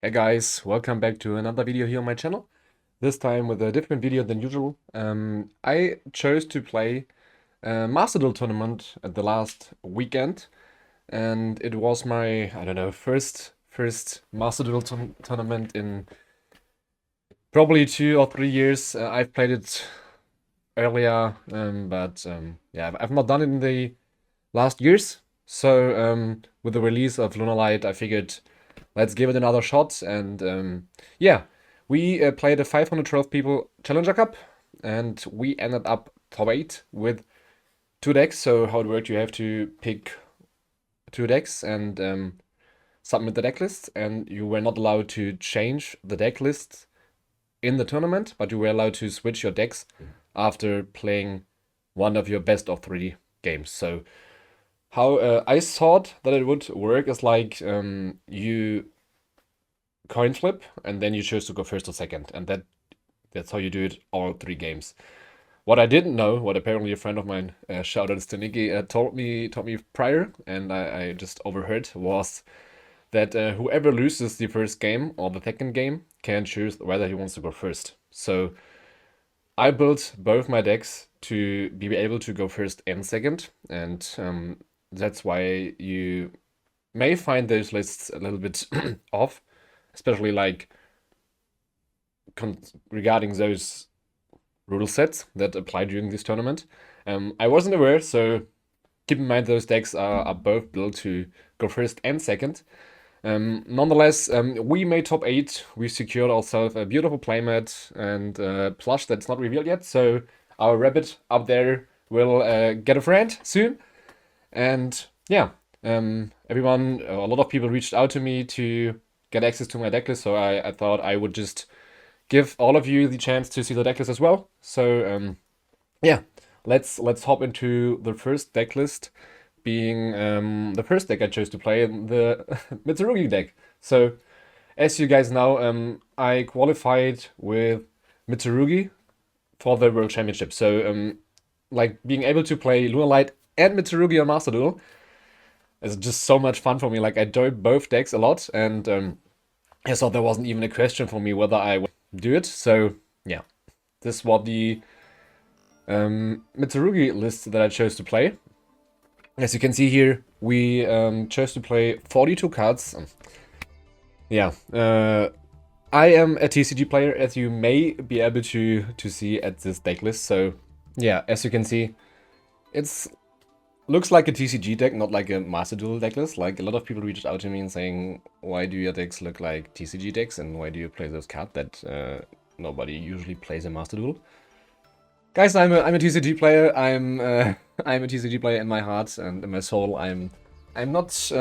Hey guys, welcome back to another video here on my channel. This time with a different video than usual. I chose to play a Master Duel tournament at the last weekend, and it was my, I don't know, first Master Duel tournament in probably 2 or 3 years. I've played it earlier, but yeah, I've not done it in the last years. So with the release of Lunalight, I figured let's give it another shot. And yeah, we played a 512 people Challenger Cup, and we ended up top 8 with 2 decks. So how it worked, you have to pick 2 decks and submit the deck list, and you were not allowed to change the deck list in the tournament, but you were allowed to switch your decks after playing one of your best of 3 games. So how I thought that it would work is like you coin flip and then you choose to go first or second, and that's how you do it all 3 games. What I didn't know, what apparently a friend of mine, shout out to Nikki, told me prior, and I just overheard, was that whoever loses the first game or the second game can choose whether he wants to go first. So I built both my decks to be able to go first and second, and that's why you may find those lists a little bit off, especially like regarding those rule sets that apply during this tournament. I wasn't aware, so keep in mind those decks are both built to go first and second. Nonetheless, we made top 8. We secured ourselves a beautiful playmat and plush that's not revealed yet. So our rabbit up there will get a friend soon. And yeah, everyone, a lot of people reached out to me to get access to my decklist. So I thought I would just give all of you the chance to see the decklist as well. So yeah, let's hop into the first decklist, being the first deck I chose to play, the Mitsurugi deck. So, as you guys know, I qualified with Mitsurugi for the World Championship. So, like being able to play Lunalight and Mitsurugi on Master Duel is just so much fun for me. Like I enjoy both decks a lot, and I thought there wasn't even a question for me whether I would do it. So, yeah, this was the Mitsurugi list that I chose to play. As you can see here, we chose to play 42 cards. Yeah, I am a TCG player, as you may be able to see at this deck list. So yeah, as you can see, it's looks like a TCG deck, not like a Master Duel deck list. Like a lot of people reached out to me and saying, why do your decks look like TCG decks, and why do you play those cards that nobody usually plays in Master Duel? Guys, I'm a TCG player. I'm I'm a TCG player in my heart and in my soul. I'm not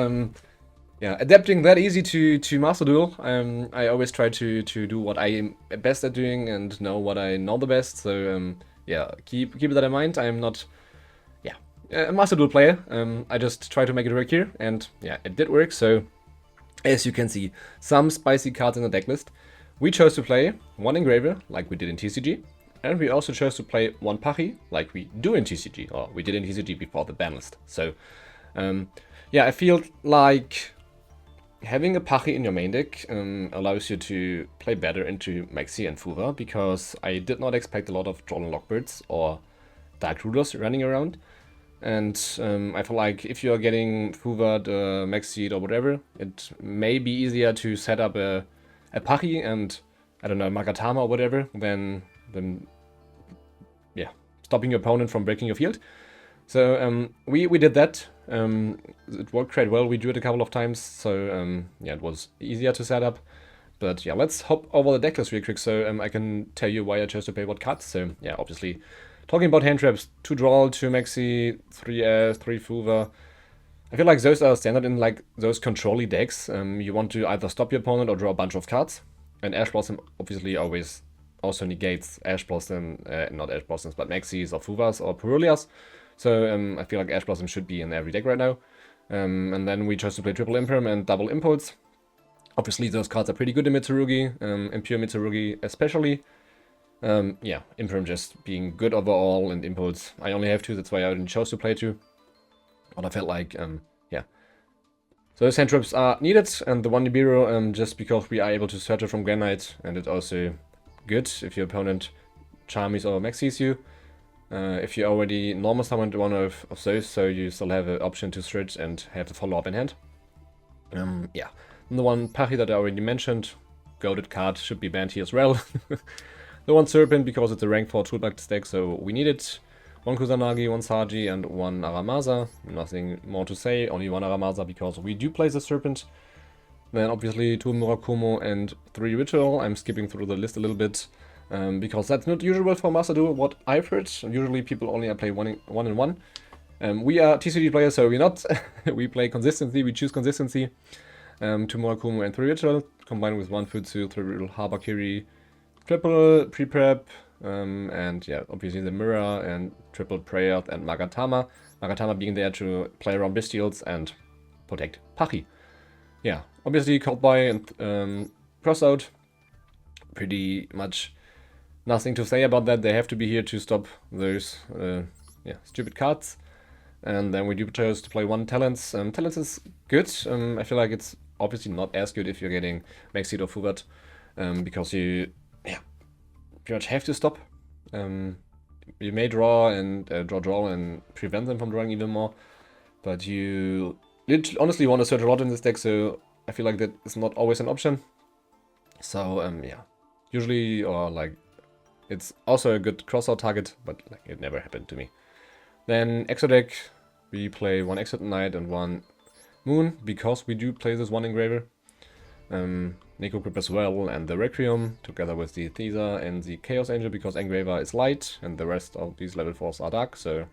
yeah, adapting that easy to Master Duel. I always try to do what I am best at doing and know what I know the best. So yeah, keep that in mind. I'm not yeah a Master Duel player. I just try to make it work here, and yeah, it did work. So as you can see, some spicy cards in the deck list. We chose to play one Engraver, like we did in TCG. And we also chose to play one Pachi, like we do in TCG, or we did in TCG before the ban list. So, yeah, I feel like having a Pachi in your main deck allows you to play better into Maxi and Fuva, because I did not expect a lot of Troll and Lockbirds or Dark Rulers running around. And I feel like if you're getting Fuva, Maxi, or whatever, it may be easier to set up a Pachi and, I don't know, Magatama or whatever, than yeah, stopping your opponent from breaking your field. So we did that. It worked quite well. We drew it a couple of times, so yeah, it was easier to set up. But yeah, let's hop over the decklist real quick, so I can tell you why I chose to play what cards. So yeah, obviously, talking about hand traps, 2 Draw, 2 Maxi, 3 Air, 3 Fuva. I feel like those are standard in like those control-y decks. You want to either stop your opponent or draw a bunch of cards. And Ash Blossom obviously always also negates Ash Blossom, not Ash Blossoms, but Maxis or Fuvas or Perulias. So I feel like Ash Blossom should be in every deck right now. And then we chose to play triple Imperm and double Impulse. Obviously those cards are pretty good in Mitsurugi, in pure Mitsurugi especially. Yeah, Imperm just being good overall, and Impulse I only have 2, that's why I didn't chose to play 2. But I felt like, yeah, So those hand traps are needed, and the 1 Nibiru, just because we are able to search it from Granite, and it's also good if your opponent Charmies or Maxis you. If you already normal summoned one of those, so you still have an option to search and have the follow-up in hand. Yeah, and the one Pachi that I already mentioned, goated card, should be banned here as well. The 1 Serpent, because it's a rank 4 toolbox deck, so we need it. 1 Kusanagi, 1 Saji, and 1 Aramasa. Nothing more to say, only 1 Aramasa because we do play the Serpent. Then obviously 2 Murakumo and 3 Ritual. I'm skipping through the list a little bit, because that's not usual for Master Duel, what I've heard. Usually people only play 1 and 1. We are TCG players, so we're not. We play consistency, we choose consistency. 2 Murakumo and 3 Ritual, combined with 1 Futsu, 3 Ritual, Habakiri, triple pre-prep, and yeah, obviously the Mirror and triple prayer and Magatama. Magatama being there to play around Bestials and protect Pachi. Yeah, obviously caught by and cross out. Pretty much nothing to say about that. They have to be here to stop those stupid cards. And then we do chose to play 1 Talents. Talents is good. I feel like it's obviously not as good if you're getting Maxid or Fubat, because you pretty much have to stop. You may draw and draw and prevent them from drawing even more, but you honestly want to search a lot in this deck, so I feel like that is not always an option. So yeah, usually, or like, it's also a good crossout target, but like it never happened to me. Then extra deck, we play 1 Exit Knight and 1 Moon, because we do play this 1 Engraver. Neko Grip as well, and the Requiem, together with the Thesa and the Chaos Angel, because Engraver is light, and the rest of these level 4s are dark, so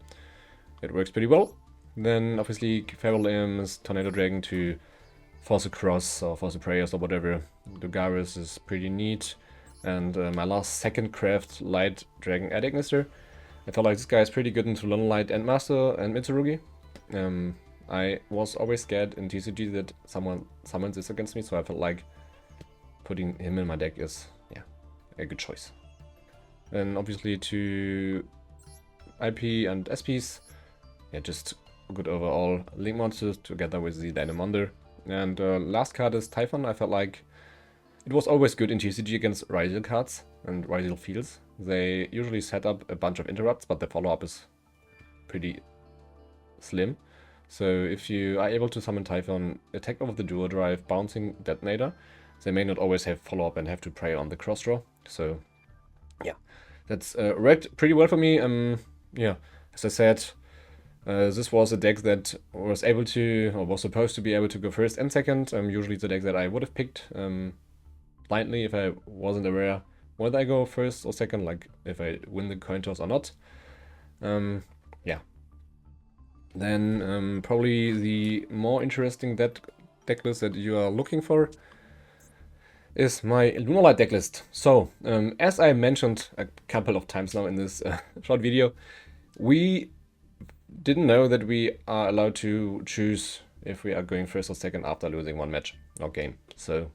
it works pretty well. Then obviously Feral is Tornado Dragon to force a cross, or force a prayers, or whatever. Lugaris is pretty neat, and my last second craft, Light Dragon Adagnister. I felt like this guy is pretty good into Lunalight and Master and Mitsurugi. I was always scared in TCG that someone summons this against me, so I felt like putting him in my deck is, yeah, a good choice. And obviously 2 IP and SPs, yeah, just good overall Link monsters together with the Dynamonder. And last card is Typhon. I felt like it was always good in TCG against Ryzel cards and Ryzel fields. They usually set up a bunch of interrupts, but the follow-up is pretty slim. So if you are able to summon Typhon, attack over the dual drive, bouncing Detonator, they may not always have follow-up and have to prey on the cross draw. So yeah, that's worked pretty well for me. Yeah, as I said, this was a deck that was able to, or was supposed to be able to go first and second. Usually the deck that I would have picked blindly if I wasn't aware whether I go first or second, like if I win the coin toss or not. Yeah. Then probably the more interesting deck list that you are looking for is my Lunalight deck list. So, as I mentioned a couple of times now in this short video, we didn't know that we are allowed to choose if we are going first or second after losing 1 match or game. So,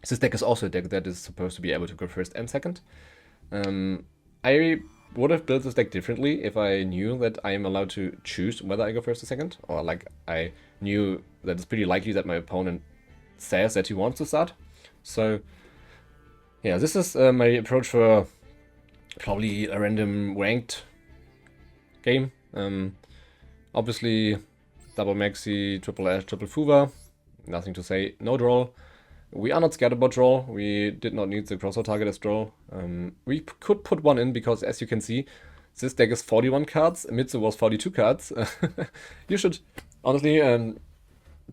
this deck is also a deck that is supposed to be able to go first and second. I would have built this deck differently if I knew that I am allowed to choose whether I go first or second, or like I knew that it's pretty likely that my opponent says that he wants to start. So yeah, this is my approach for probably a random ranked game. Obviously double Maxi, triple Ash, triple Fuva, nothing to say, no draw. We are not scared about draw. We did not need the crossout target as draw. We could put 1 in because, as you can see, this deck is 41 cards. Mitsu was 42 cards. You should honestly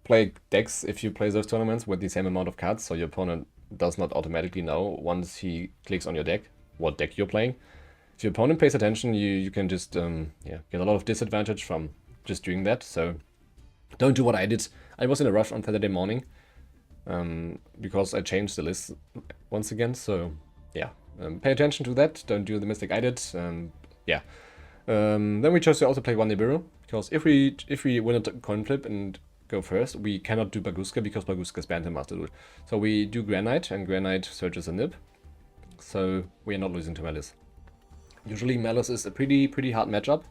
play decks if you play those tournaments with the same amount of cards, so your opponent does not automatically know once he clicks on your deck what deck you're playing. If your opponent pays attention, you can just get a lot of disadvantage from just doing that. So don't do what I did. I was in a rush on Saturday morning. Because I changed the list once again, so yeah, pay attention to that, don't do the mistake I did, yeah. Then we chose to also play 1 Nibiru, because if we win a coin flip and go first, we cannot do Baguska, because Baguska is banned in Master Duel. So we do Granite, and Granite searches a nib, so we are not losing to Malice. Usually Malice is a pretty hard matchup,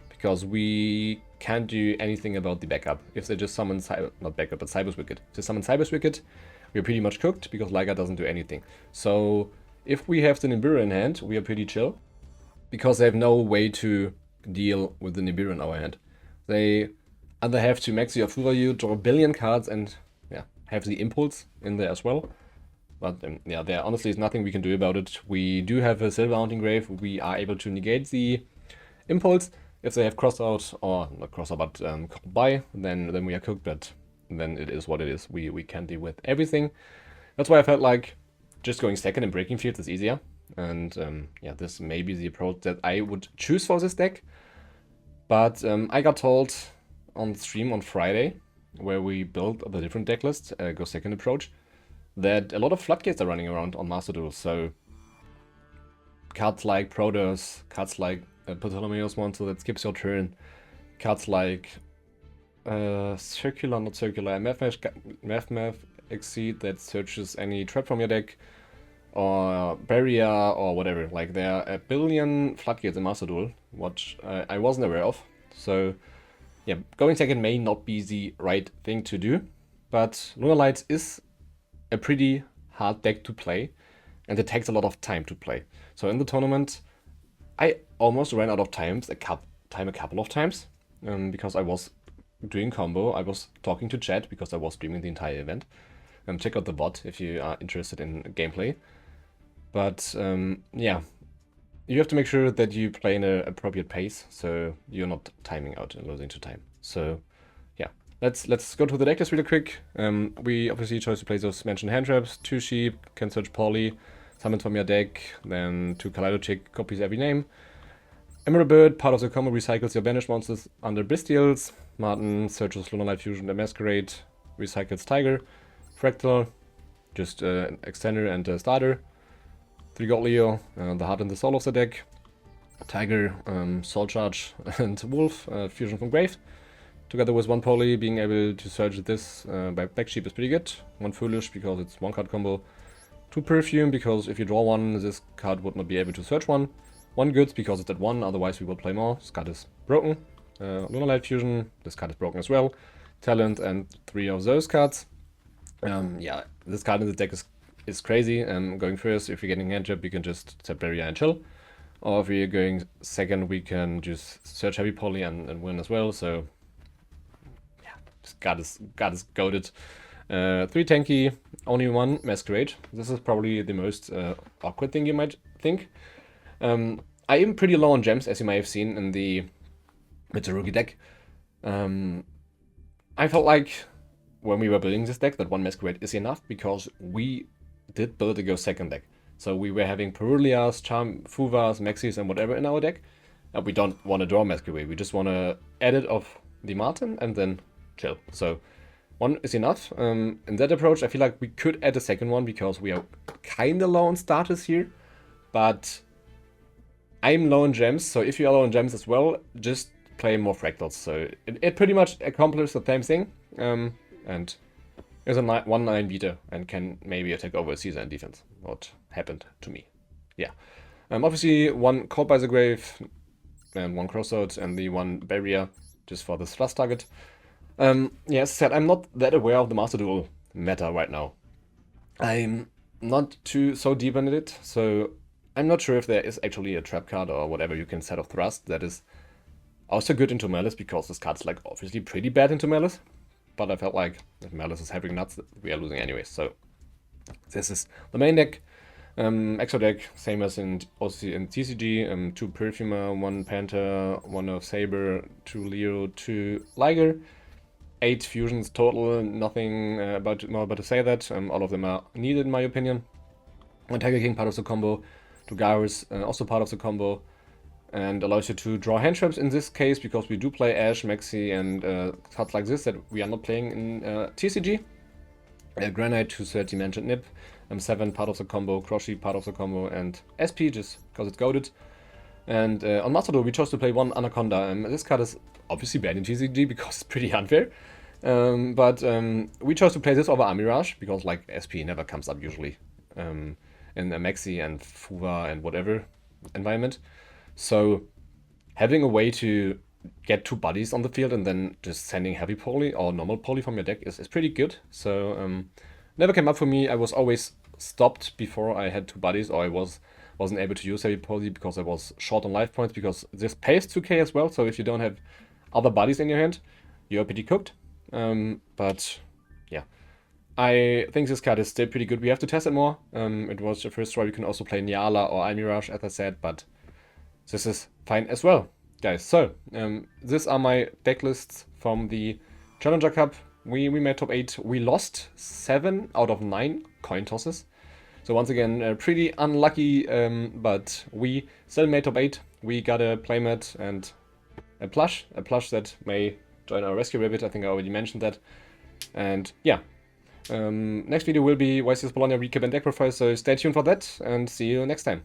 because we can't do anything about the backup. If they just summon, not backup, but Cyber's Wicked. If they summon Cyber's Wicked, we're pretty much cooked, because Liger doesn't do anything. So if we have the Nibiru in hand, we are pretty chill, because they have no way to deal with the Nibiru in our hand. They either have to Maxi or Fuva you, draw a billion cards, and yeah, have the Impulse in there as well. But yeah, there honestly is nothing we can do about it. We do have a Silver Haunting Grave. We are able to negate the Impulse. If they have Crossout, or not Crossout, but Called By, then we are cooked, but then it is what it is. We can deal with everything. That's why I felt like just going second and breaking fields is easier. And yeah, this may be the approach that I would choose for this deck. But I got told on stream on Friday, where we built the different deck list, go second approach, that a lot of floodgates are running around on Master Duel. So cards like Proteus, cards like Ptolemaeus Monster that skips your turn, cards like Circular, not Circular, Math Exceed that searches any trap from your deck, or Barrier, or whatever. Like, there are a billion floodgates in Master Duel, which I wasn't aware of. So yeah, going second may not be the right thing to do, but Lunalight is a pretty hard deck to play, and it takes a lot of time to play. So in the tournament, I almost ran out of time a couple of times, because I was doing combo. I was talking to chat because I was streaming the entire event. Check out the bot if you are interested in gameplay. But yeah, you have to make sure that you play in an appropriate pace, so you're not timing out and losing to time. So yeah, let's go to the deck list really quick. We obviously chose to play those mentioned hand traps. 2 sheep, can search Poly, summon from your deck, then 2 Kaleido Chick, copies every name. Emerald Bird, part of the combo, recycles your banished monsters under Bestials. Martin searches Lunalight Fusion and Masquerade, recycles Tiger. Fractal, just an extender and a starter. 3 God Leo, the heart and the soul of the deck. Tiger, Soul Charge, and Wolf, Fusion from Grave. Together with 1 Poly, being able to search this by Black Sheep is pretty good. 1 Foolish, because it's 1 card combo. 2 Perfume, because if you draw 1, this card would not be able to search 1. 1 Goods, because it's at 1, otherwise we will play more. This card is broken. Lunalight Fusion, this card is broken as well. Talent, and 3 of those cards. Yeah, this card in the deck is crazy. Going first, if you're getting hand trap, you can just set Barrier and chill. Or if you're going second, we can just search Heavy Poly and win as well. So yeah, this card is goated. 3 tanky, only 1 Masquerade. This is probably the most awkward thing you might think. I am pretty low on gems, as you might have seen in the Mitsurugi deck. I felt like when we were building this deck that 1 Masquerade is enough, because we did build a go second deck. So we were having Perulias, Fuvas, Maxis, and whatever in our deck. And we don't want to draw Masquerade. We just want to add it off the Martin and then chill. So 1 is enough. In that approach, I feel like we could add a second one, because we are kind of low on starters here. But I'm low on gems, so if you are low on gems as well, just play more fractals. So it pretty much accomplishes the same thing. And is a 1-9 beater and can maybe attack over a Caesar in defense. What happened to me. Yeah. Obviously 1 Caught by the Grave and 1 Crossout and the 1 Barrier just for this plus target. Yeah, as I said, I'm not that aware of the Master Duel meta right now. I'm not so deep in it, so I'm not sure if there is actually a trap card or whatever you can set of Thrust that is also good into Malice, because this card's like obviously pretty bad into Malice. But I felt like if Malice is having nuts, we are losing anyways. So this is the main deck. Extra deck, same as in TCG. 2 Perfumer, 1 Panther, 1 of Saber, 2 Leo, 2 Liger. 8 fusions total. Nothing more about to say that. All of them are needed in my opinion. 1 Tiger King, part of the combo. 2 Garrus, also part of the combo. And allows you to draw hand traps in this case, because we do play Ash, Maxi, and cards like this that we are not playing in TCG. Granite, 230 mentioned Nip, 7 part of the combo, Croshy part of the combo, and SP just because it's goaded. And on Master Duel we chose to play 1 Anaconda. This card is obviously bad in TCG because it's pretty unfair. But we chose to play this over Amirage because like SP never comes up usually in a Maxi and Fuva and whatever environment. So having a way to get 2 bodies on the field and then just sending heavy poly or normal poly from your deck is pretty good. So never came up for me. I was always stopped before I had 2 bodies, or I wasn't able to use heavy poly because I was short on life points, because this pays 2k as well. So if you don't have other bodies in your hand, you're pretty cooked. But yeah, I think this card is still pretty good. We have to test it more. It was the first try. We can also play Nyala or Almirage, as I said, but this is fine as well, guys. So these are my deck lists from the Challenger Cup. We made top 8. We lost 7 out of 9 coin tosses. So once again, pretty unlucky, but we still made top 8. We got a playmat and a plush that may join our Rescue Rabbit. I think I already mentioned that. And yeah, next video will be YCS Bologna recap and deck profile, so stay tuned for that, and see you next time.